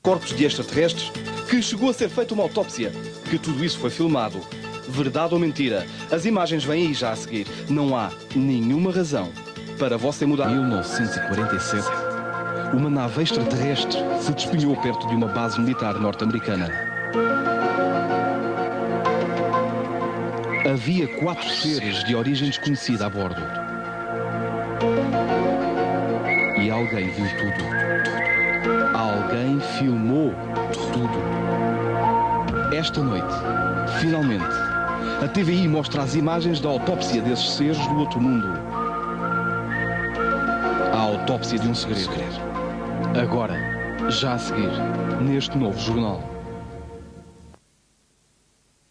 corpos de extraterrestres, que chegou a ser feita uma autópsia, que tudo isso foi filmado. Verdade ou mentira? As imagens vêm aí já a seguir. Não há nenhuma razão para você mudar. Em 1947, uma nave extraterrestre se despenhou perto de uma base militar norte-americana. Havia 4 seres de origem desconhecida a bordo. E alguém viu tudo. Alguém filmou tudo. Esta noite, finalmente, a TVI mostra as imagens da autópsia desses seres do outro mundo. A autópsia de um segredo. Agora, já a seguir, neste novo jornal.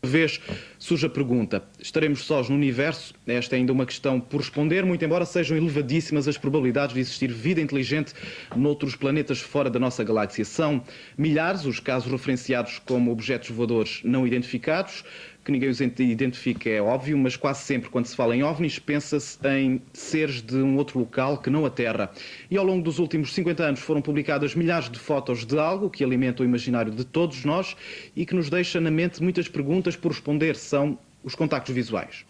Vez surge a pergunta, estaremos sós no universo? Esta é ainda uma questão por responder, muito embora sejam elevadíssimas as probabilidades de existir vida inteligente noutros planetas fora da nossa galáxia. São milhares os casos referenciados como objetos voadores não identificados, que ninguém os identifica é óbvio, mas quase sempre quando se fala em OVNIs pensa-se em seres de um outro local que não a Terra. E ao longo dos últimos 50 anos foram publicadas milhares de fotos de algo que alimenta o imaginário de todos nós e que nos deixa na mente muitas perguntas por responder. São os contactos visuais.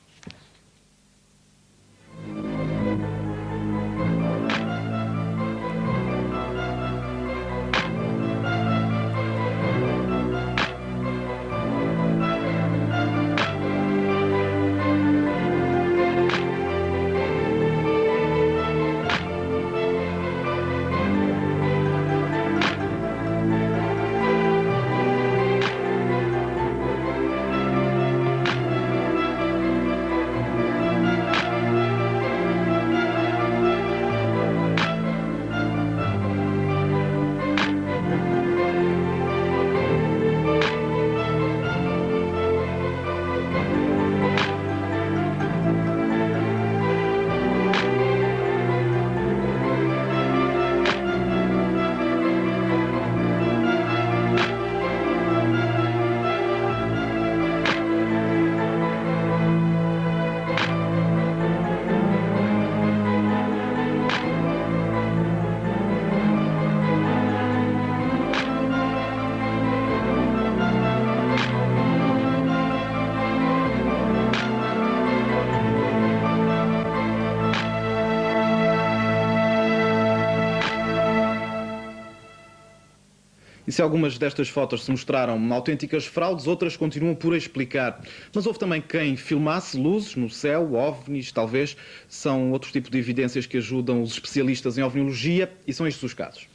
E se algumas destas fotos se mostraram autênticas fraudes, outras continuam por explicar. Mas houve também quem filmasse luzes no céu, OVNIs, talvez. São outros tipos de evidências que ajudam os especialistas em ovniologia e são estes os casos.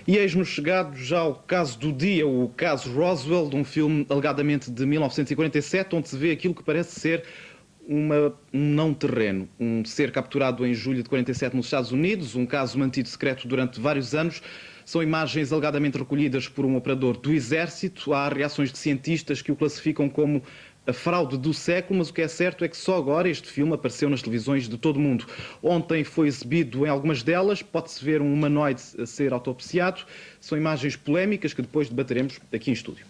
E eis-nos chegados já ao caso do dia, o caso Roswell, de um filme alegadamente de 1947, onde se vê aquilo que parece ser um não terreno. Um ser capturado em julho de 47 nos Estados Unidos, um caso mantido secreto durante vários anos. São imagens alegadamente recolhidas por um operador do Exército. Há reações de cientistas que o classificam como a fraude do século, mas o que é certo é que só agora este filme apareceu nas televisões de todo o mundo. Ontem foi exibido em algumas delas, pode-se ver um humanoide a ser autopsiado. São imagens polémicas que depois debateremos aqui em estúdio.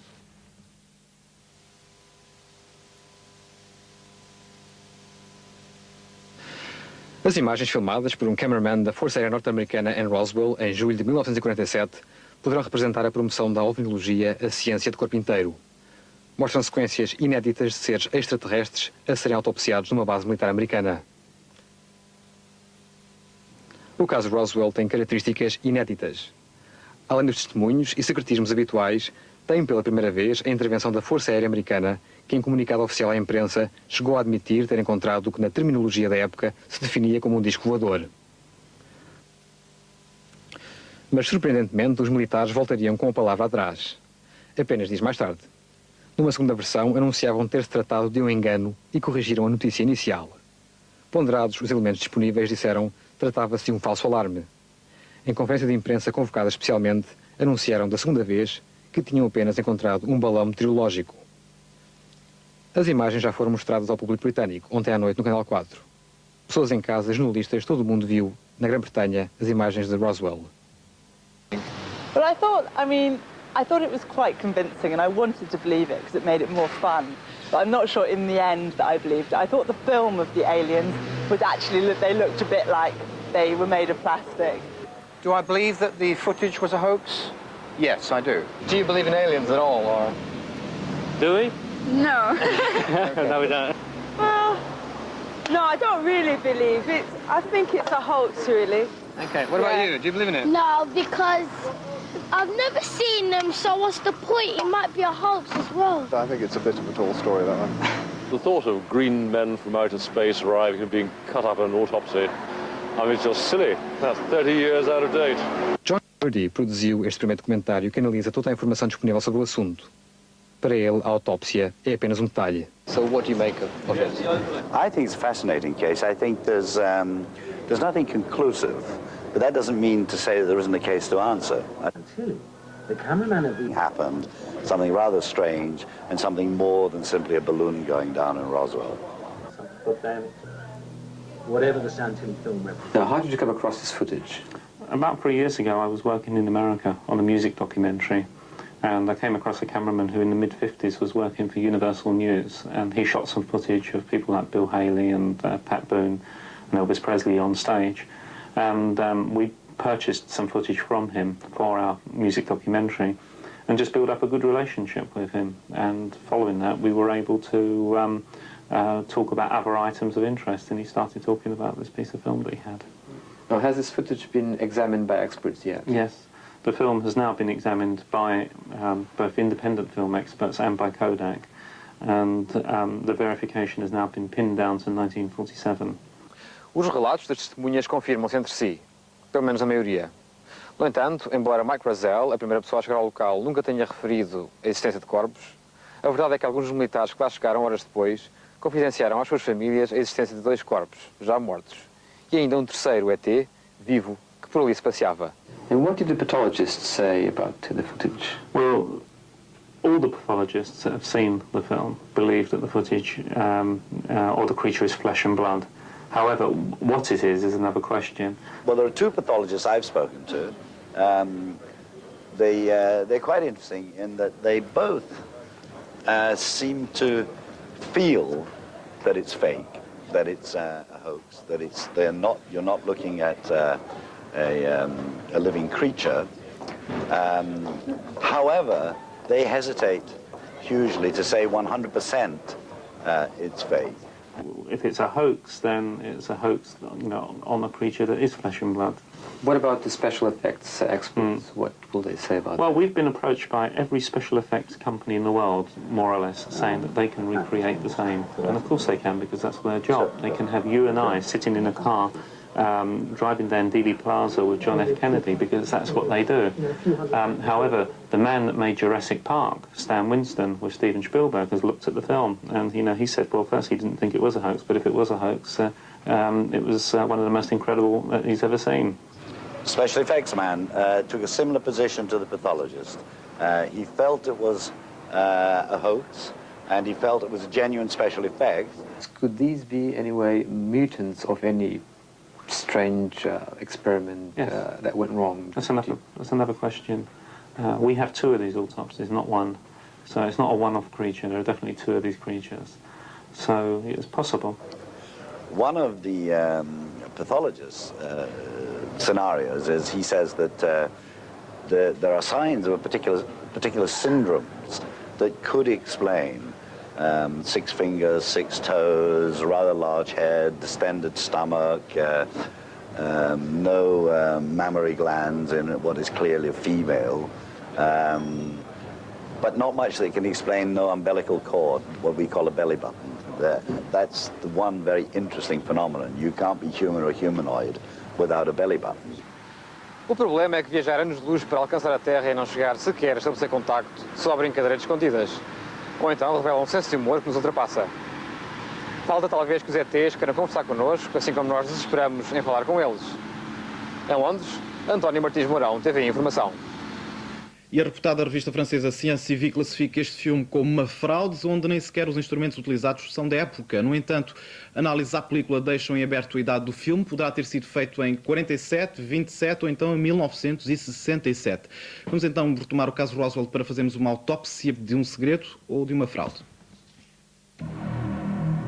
As imagens filmadas por um cameraman da Força Aérea Norte-Americana em Roswell, em julho de 1947, poderão representar a promoção da ovniologia, a ciência de corpo inteiro. Mostram sequências inéditas de seres extraterrestres a serem autopsiados numa base militar americana. O caso Roswell tem características inéditas. Além dos testemunhos e secretismos habituais, tem pela primeira vez a intervenção da Força Aérea Americana, que em comunicado oficial à imprensa chegou a admitir ter encontrado o que na terminologia da época se definia como um disco voador. Mas, surpreendentemente, os militares voltariam com a palavra atrás. Apenas dias mais tarde. Numa segunda versão, anunciavam ter-se tratado de um engano e corrigiram a notícia inicial. Ponderados os elementos disponíveis, disseram tratava-se de um falso alarme. Em conferência de imprensa convocada especialmente, anunciaram da segunda vez que tinham apenas encontrado um balão meteorológico. As imagens já foram mostradas ao público britânico ontem à noite no Canal 4. Pessoas em casa, jornalistas, todo o mundo viu, na Grã-Bretanha, as imagens de Roswell. But I thought it was quite convincing, and I wanted to believe it because it made it more fun. But I'm not sure in the end that I believed it. I thought the film of the aliens was actually, they looked a bit like they were made of plastic. Do I believe that the footage was a hoax? Yes, I do. Do you believe in aliens at all, or...? Do we? No. No, we don't. Well, no, I don't really believe it. I think it's a hoax, really. Okay, what about you? Do you believe in it? No, because I've never seen them, so what's the point? It might be a hoax as well. I think it's a bit of a tall story, that one. The thought of green men from outer space arriving and being cut up in an autopsy, it's just silly. That's 30 years out of date. John Purdy produziu este primeiro documentário que analisa toda a informação disponível sobre o assunto. Para ele, a autópsia é apenas um detalhe. So what do you make of it? I think it's a fascinating case. I think there's nothing conclusive, but that doesn't mean to say that there isn't a case to answer. The cameraman of happened, something rather strange, and something more than simply a balloon going down in Roswell. But then, whatever the Santin film represents. Now, how did you come across this footage? About 3 years ago, I was working in America on a music documentary, and I came across a cameraman who in the mid-50s was working for Universal News, and he shot some footage of people like Bill Haley and Pat Boone and Elvis Presley on stage. And we purchased some footage from him for our music documentary and just built up a good relationship with him. And following that, we were able to talk about other items of interest, and he started talking about this piece of film that he had. Now, has this footage been examined by experts yet? Yes. The film has now been examined by both independent film experts and by Kodak, and the verification has now been pinned down to 1947. Os relatos das testemunhas confirmam-se entre si, pelo menos a maioria. No entanto, embora Mike Rosell, a primeira pessoa a chegar ao local, nunca tenha referido a existência de corpos, a verdade é que alguns dos militares que lá chegaram horas depois confidenciaram às suas famílias a existência de 2 corpos, já mortos, e ainda um terceiro ET, vivo, que por ali se passeava. And what did the pathologists say about the footage? Well, all the pathologists that have seen the film believe that the footage or the creature is flesh and blood. However, what it is another question. Well, there are 2 pathologists I've spoken to. They're quite interesting in that they both seem to feel that it's fake, that it's a hoax, that you're not looking at a living creature. However, they hesitate hugely to say 100% it's fake. If it's a hoax, then it's a hoax, on a creature that is flesh and blood. What about the special effects experts? What will they say about Well, that? we've been approached by every special effects company in the world, more or less, saying that they can recreate the same. And of course they can, because that's their job. They can have you and I sitting in a car driving down Dealey Plaza with John F. Kennedy, because that's what they do. However, the man that made Jurassic Park, Stan Winston, with Steven Spielberg, has looked at the film, and he said, well, first he didn't think it was a hoax, but if it was a hoax, it was one of the most incredible that he's ever seen. Special effects man took a similar position to the pathologist. He felt it was a hoax, and he felt it was a genuine special effect. Could these be, anyway, mutants of any strange experiment that went wrong? That's another question. We have 2 of these autopsies, not 1. So it's not a one-off creature. There are definitely 2 of these creatures. So it's possible. One of the pathologists' scenarios is he says that there are signs of a particular syndrome that could explain 6 fingers, 6 toes, rather large head, distended stomach, no mammary glands in what is clearly a female, but not much that can explain no umbilical cord, what we call a belly button. That's the one very interesting phenomenon. You can't be human or humanoid without a belly button. O problema é que viajar anos de luz para alcançar a Terra e não chegar sequer a estabelecer contacto só brincadeiras escondidas. Ou então revela um senso de humor que nos ultrapassa. Falta talvez que os ETs queiram conversar connosco, assim como nós desesperamos em falar com eles. Em Londres, António Martins Mourão, TV Informação. E a reputada revista francesa Science Civique classifica este filme como uma fraude, onde nem sequer os instrumentos utilizados são da época. No entanto, análises à película deixam em aberto a idade do filme. Poderá ter sido feito em 47, 27 ou então em 1967. Vamos então retomar o caso Roswell para fazermos uma autópsia de um segredo ou de uma fraude.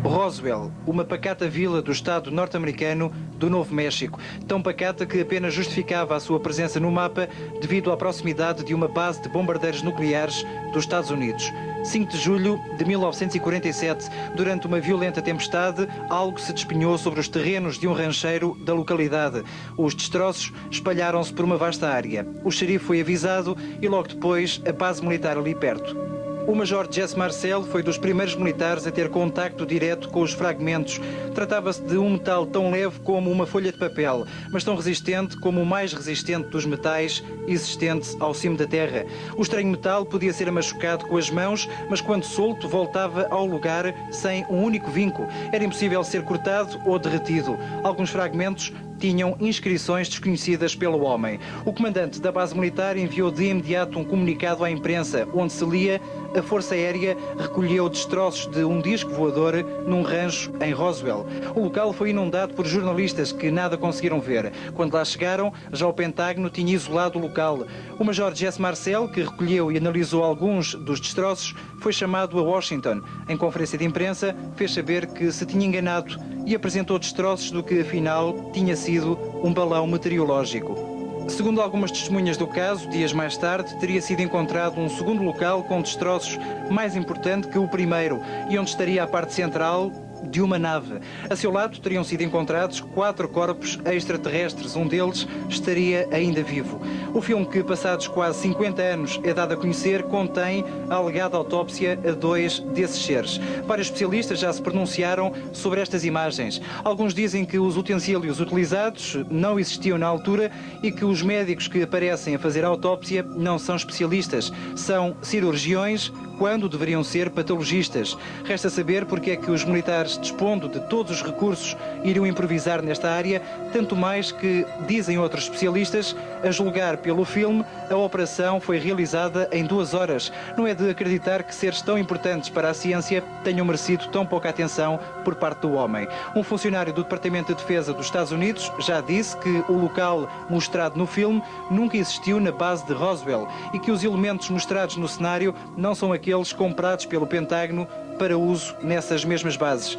Roswell, uma pacata vila do estado norte-americano do Novo México, tão pacata que apenas justificava a sua presença no mapa devido à proximidade de uma base de bombardeiros nucleares dos Estados Unidos. 5 de julho de 1947, durante uma violenta tempestade, algo se despenhou sobre os terrenos de um rancheiro da localidade. Os destroços espalharam-se por uma vasta área. O xerife foi avisado e logo depois a base militar ali perto. O Major Jesse Marcel foi dos primeiros militares a ter contacto direto com os fragmentos. Tratava-se de um metal tão leve como uma folha de papel, mas tão resistente como o mais resistente dos metais existentes ao cimo da Terra. O estranho metal podia ser machucado com as mãos, mas quando solto voltava ao lugar sem um único vinco. Era impossível ser cortado ou derretido. Alguns fragmentos tinham inscrições desconhecidas pelo homem. O comandante da base militar enviou de imediato um comunicado à imprensa, onde se lia: a Força Aérea recolheu destroços de um disco voador num rancho em Roswell. O local foi inundado por jornalistas que nada conseguiram ver. Quando lá chegaram, já o Pentágono tinha isolado o local. O Major Jesse Marcel, que recolheu e analisou alguns dos destroços, foi chamado a Washington. Em conferência de imprensa, fez saber que se tinha enganado e apresentou destroços do que, afinal, tinha sido um balão meteorológico. Segundo algumas testemunhas do caso, dias mais tarde, teria sido encontrado um segundo local com destroços mais importante que o primeiro e onde estaria a parte central de uma nave. A seu lado teriam sido encontrados 4 corpos extraterrestres. Um deles estaria ainda vivo. O filme, que passados quase 50 anos é dado a conhecer, contém a alegada autópsia a 2 desses seres. Vários especialistas já se pronunciaram sobre estas imagens. Alguns dizem que os utensílios utilizados não existiam na altura e que os médicos que aparecem a fazer a autópsia não são especialistas, são cirurgiões, quando deveriam ser patologistas. Resta saber porque é que os militares, dispondo de todos os recursos, iriam improvisar nesta área, tanto mais que, dizem outros especialistas, a julgar pelo filme, a operação foi realizada em 2 horas. Não é de acreditar que seres tão importantes para a ciência tenham merecido tão pouca atenção por parte do homem. Um funcionário do Departamento de Defesa dos Estados Unidos já disse que o local mostrado no filme nunca existiu na base de Roswell e que os elementos mostrados no cenário não são aqueles comprados pelo Pentágono para uso nessas mesmas bases.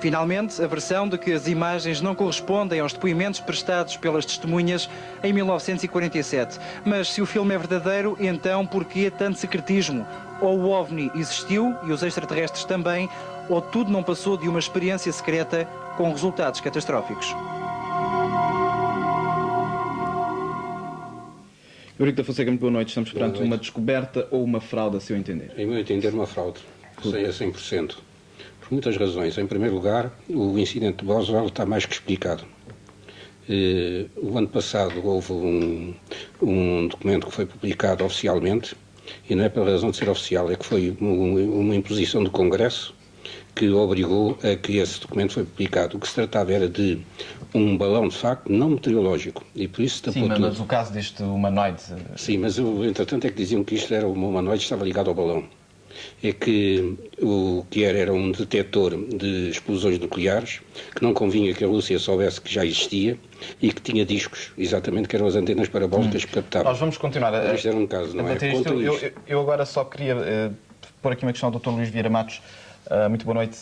Finalmente, a versão de que as imagens não correspondem aos depoimentos prestados pelas testemunhas em 1947. Mas se o filme é verdadeiro, então por que tanto secretismo? Ou o OVNI existiu e os extraterrestres também, ou tudo não passou de uma experiência secreta com resultados catastróficos. Eurico da Fonseca, muito boa noite. Estamos perante uma descoberta ou uma fraude, a seu entender? Em meu entender, uma fraude. Sei a 100%. Por muitas razões. Em primeiro lugar, o incidente de Roswell está mais que explicado. O ano passado houve um documento que foi publicado oficialmente, e não é pela razão de ser oficial, é que foi uma imposição do Congresso que obrigou a que esse documento foi publicado. O que se tratava era de um balão, de facto, não meteorológico. E por isso tapou tudo. Mas o caso deste humanoide... Sim, mas entretanto é que diziam que isto era um humanoide, estava ligado ao balão. É que o que era um detector de explosões nucleares, que não convinha que a Rússia soubesse que já existia e que tinha discos, exatamente, que eram as antenas parabólicas que captavam. Nós vamos continuar a... Isto era um caso, não é? Eu agora só queria pôr aqui uma questão ao Dr. Luís Vieira Matos. Muito boa noite.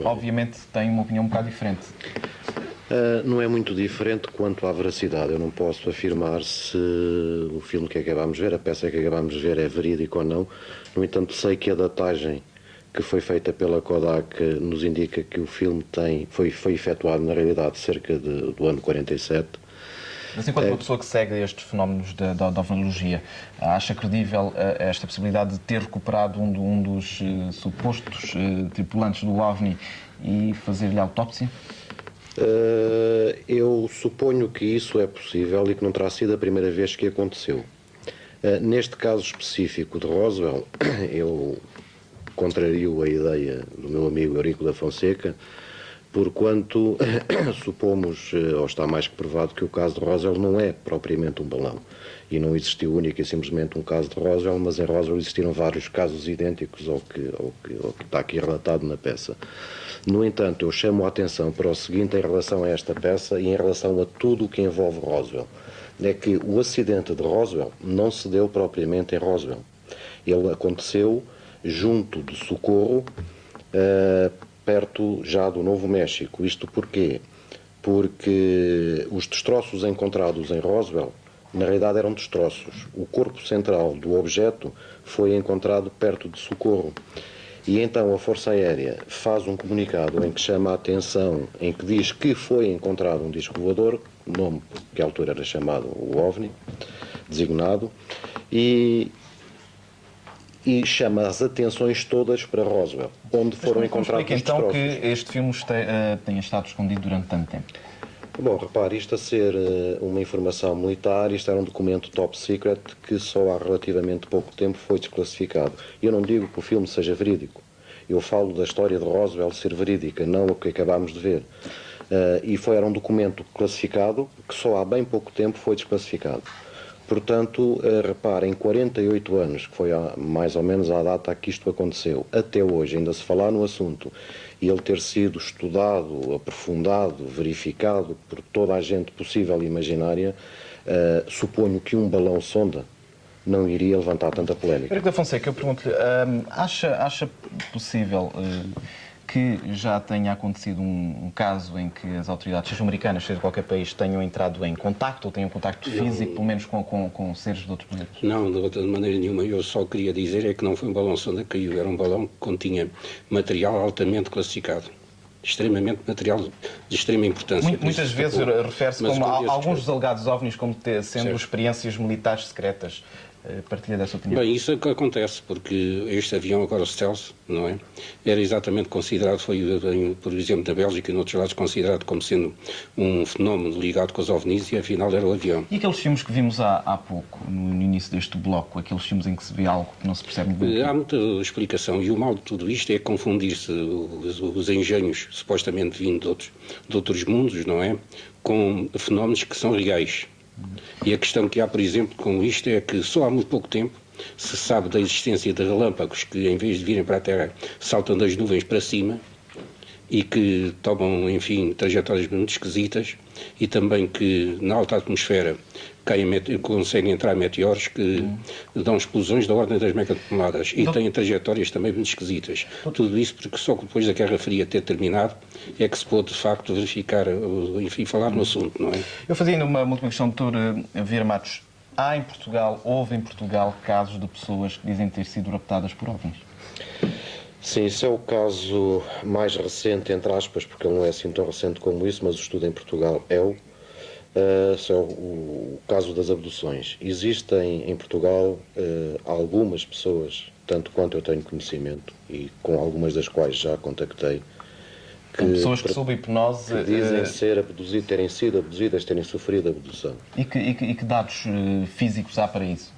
Obviamente tem uma opinião um bocado diferente. Não é muito diferente quanto à veracidade. Eu não posso afirmar se o filme que acabámos de ver, a peça que acabámos de ver, é verídico ou não. No entanto, sei que a datagem que foi feita pela Kodak nos indica que o filme foi efetuado, na realidade, cerca do ano 47. Mas enquanto uma pessoa que segue estes fenómenos da ovniologia, acha credível esta possibilidade de ter recuperado um dos supostos tripulantes do OVNI e fazer-lhe autópsia? Eu suponho que isso é possível e que não terá sido a primeira vez que aconteceu. Neste caso específico de Roswell, eu contrario a ideia do meu amigo Eurico da Fonseca, porquanto supomos, ou está mais que provado, que o caso de Roswell não é propriamente um balão. E não existiu único e simplesmente um caso de Roswell, mas em Roswell existiram vários casos idênticos ao que está aqui relatado na peça. No entanto, eu chamo a atenção para o seguinte em relação a esta peça e em relação a tudo o que envolve Roswell. É que o acidente de Roswell não se deu propriamente em Roswell. Ele aconteceu junto de Socorro, perto já do Novo México. Isto porquê? Porque os destroços encontrados em Roswell, na realidade eram destroços. O corpo central do objeto foi encontrado perto de Socorro. E então a Força Aérea faz um comunicado em que chama a atenção, em que diz que foi encontrado um disco voador, nome que à altura era chamado o OVNI, designado, e chama as atenções todas para Roswell, onde foram encontrados os destroços. Então que este filme tenha estado escondido durante tanto tempo? Bom, repare, isto a ser uma informação militar, isto era um documento top secret que só há relativamente pouco tempo foi desclassificado. Eu não digo que o filme seja verídico. Eu falo da história de Roswell ser verídica, não o que acabámos de ver. Era um documento classificado que só há bem pouco tempo foi desclassificado. Portanto, reparem, 48 anos, que foi mais ou menos a data que isto aconteceu, até hoje ainda se falar no assunto e ele ter sido estudado, aprofundado, verificado por toda a gente possível e imaginária, suponho que um balão-sonda não iria levantar tanta polémica. Eurico da Fonseca, eu pergunto-lhe, acha possível que já tenha acontecido um caso em que as autoridades, seja americanas, seja de qualquer país, tenham entrado em contacto, ou tenham contacto físico, pelo menos com seres de outros planetas? Não, de outra maneira nenhuma. Eu só queria dizer é que não foi um balão-sonda que caiu, era um balão que continha material altamente classificado. Extremamente material de extrema importância. Muitas vezes refere-se como alguns dos alegados OVNIs como sendo experiências militares secretas. Partilha dessa opinião? Bem, isso é que acontece, porque este avião, agora o Stealth, não é? Era exatamente considerado, foi, por exemplo, na Bélgica e noutros lados, considerado como sendo um fenómeno ligado com os OVNIs e afinal era o avião. E aqueles filmes que vimos há pouco, no início deste bloco, aqueles filmes em que se vê algo que não se percebe muito bem? Há muita explicação e o mal de tudo isto é confundir-se os engenhos supostamente vindos de outros mundos, não é? Com fenómenos que são reais. E a questão que há, por exemplo, com isto é que só há muito pouco tempo se sabe da existência de relâmpagos que, em vez de virem para a Terra, saltam das nuvens para cima e que tomam, enfim, trajetórias muito esquisitas, e também que na alta atmosfera conseguem entrar meteoros que dão explosões da ordem das megatoneladas e têm trajetórias também muito esquisitas. Tudo isso porque só depois da Guerra Fria ter terminado é que se pôde, de facto, verificar, enfim, falar no assunto, não é? Eu fazia ainda uma última questão, Dr. Vieira Matos. Houve em Portugal casos de pessoas que dizem ter sido raptadas por OVNIs? Sim, isso é o caso mais recente, entre aspas, porque ele não é assim tão recente como isso, mas o estudo em Portugal é o caso das abduções. Existem em Portugal algumas pessoas, tanto quanto eu tenho conhecimento, e com algumas das quais já contactei, pessoas que sob hipnose que dizem ser abduzidas, terem sido abduzidas, terem sofrido abdução. E que dados físicos há para isso?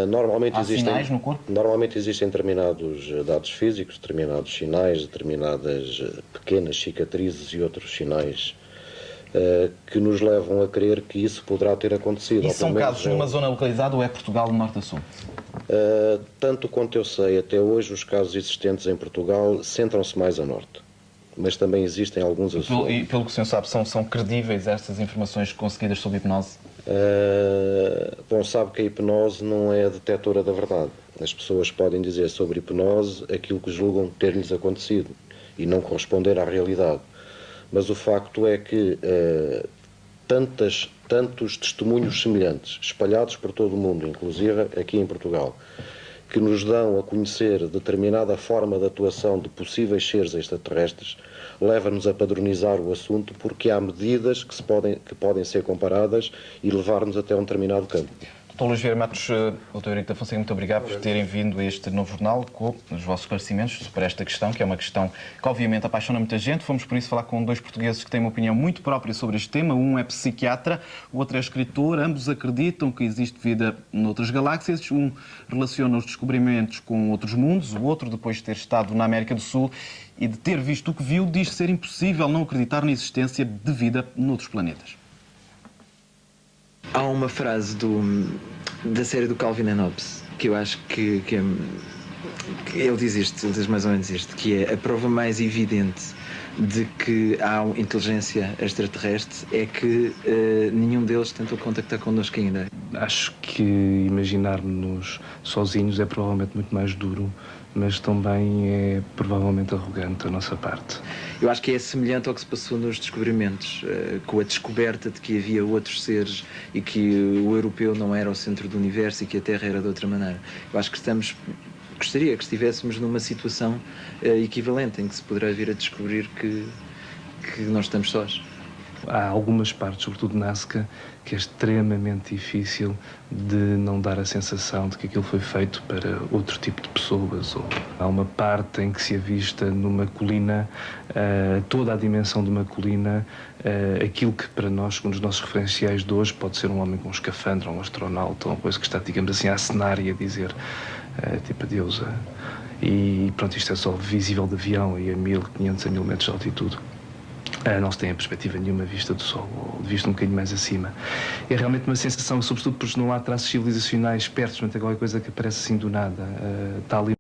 Normalmente há sinais no corpo? Normalmente existem determinados dados físicos, determinados sinais, determinadas pequenas cicatrizes e outros sinais que nos levam a crer que isso poderá ter acontecido. E são casos numa zona localizada ou é Portugal de norte a sul? Tanto quanto eu sei, até hoje os casos existentes em Portugal centram-se mais a norte. Mas também existem alguns a sul. E pelo que o senhor sabe, são credíveis estas informações conseguidas sob hipnose? Bom, sabe que a hipnose não é a detetora da verdade. As pessoas podem dizer sobre hipnose aquilo que julgam ter-lhes acontecido e não corresponder à realidade. Mas o facto é que tantos testemunhos semelhantes, espalhados por todo o mundo, inclusive aqui em Portugal, que nos dão a conhecer determinada forma de atuação de possíveis seres extraterrestres, leva-nos a padronizar o assunto, porque há medidas que podem ser comparadas e levar-nos até um determinado campo. Dr. Luís Vieira Matos, Dr. Eurico da Fonseca, muito obrigado por terem vindo a este novo jornal com os vossos esclarecimentos sobre esta questão, que é uma questão que obviamente apaixona muita gente. Fomos por isso falar com dois portugueses que têm uma opinião muito própria sobre este tema. Um é psiquiatra, o outro é escritor. Ambos acreditam que existe vida noutras galáxias. Um relaciona os descobrimentos com outros mundos, o outro, depois de ter estado na América do Sul e de ter visto o que viu, diz ser impossível não acreditar na existência de vida noutros planetas. Há uma frase da série do Calvin and Hobbes que eu acho que ele diz isto, ele diz mais ou menos isto, que é: a prova mais evidente de que há inteligência extraterrestre é que nenhum deles tentou contactar connosco ainda. Acho que imaginar-nos sozinhos é provavelmente muito mais duro, mas também é provavelmente arrogante da nossa parte. Eu acho que é semelhante ao que se passou nos descobrimentos, com a descoberta de que havia outros seres e que o europeu não era o centro do universo e que a Terra era de outra maneira. Eu acho que gostaria que estivéssemos numa situação equivalente, em que se poderá vir a descobrir que não estamos sós. Há algumas partes, sobretudo Nazca, que é extremamente difícil de não dar a sensação de que aquilo foi feito para outro tipo de pessoas. Ou há uma parte em que se avista numa colina, toda a dimensão de uma colina, aquilo que para nós, segundo os nossos referenciais de hoje, pode ser um homem com um escafandro, um astronauta, uma coisa que está, digamos assim, a acenar e a dizer, tipo a deusa. E pronto, isto é só visível de avião e a 1500 a 1000 metros de altitude. Não se tem a perspectiva nenhuma vista do Sol, ou de vista um bocadinho mais acima. É realmente uma sensação, sobretudo porque não há traços civilizacionais perto, não é qualquer coisa que aparece assim do nada. Está ali